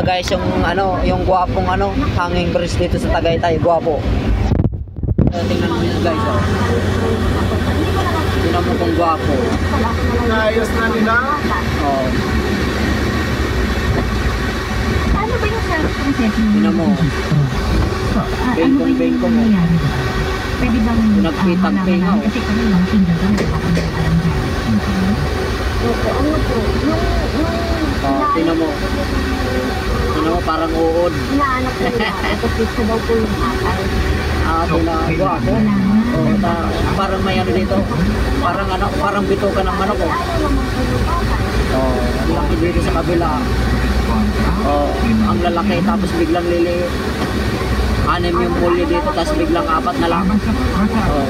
guys, yung ano, yung gwapong ano, hanging bridge dito sa Tagaytay, gwapo. Tingnan mo yun guys, oh. Tingnan mo kung gwapo. Ayos na nila. Oh. Ano ba yung self-process mo? Tingnan mo. Bengkong mo. Pwede bang Pinagpitag-ping ako. kasi kami lang tingnan kami ako ng alam dyan. Opo, ano po? Oh, tingnan mo. Tingnan mo, parang uod. Inaanap ko nila. Kapit daw po yung atay. Tingnan, gwapo. Oh, parang may ano dito. Parang ano, parang bituka ng manok, oh. Oh, ang laki dito sa kabila. Oh, ang lalaki tapos biglang liliit. 6 yung muli dito tapos biglang 4 na lang. Oh.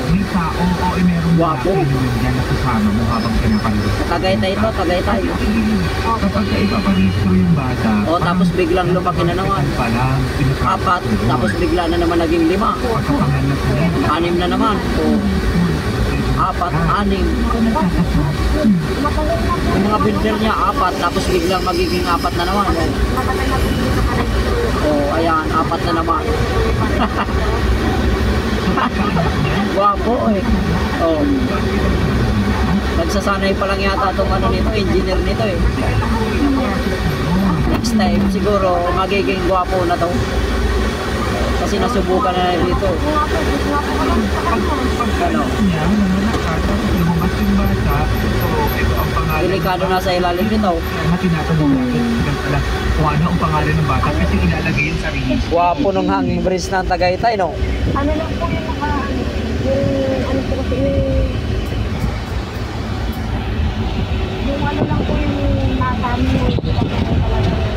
Gwapo. Tagaytay ito, Tagaytay. Kapag ipaparehistro yung bata, Oh, tapos biglang lumaki na naman. 4, tapos bigla na naman naging 5. 6 na naman. Oh. 4, 6. Yung mga builder niya 4, tapos biglang magiging 4 na naman. Oh, ayan, 4 na naman. Guwapo eh. Oh. Nagsasanay pa lang yata itong ano nito, engineer nito eh. Next time siguro magiging guwapo na to. Kasi nasubukan na dito. Ano? Delikado na sa ilalim nito. Tinatanong natin kung ano ang pangalan ng bata kasi ilalagay yun sa registro. Guwapo nung hanging bridge ng Tagaytay, no? Ano lang po yung mga, ano po kasi yung ano lang po yung nasa amin yung talaga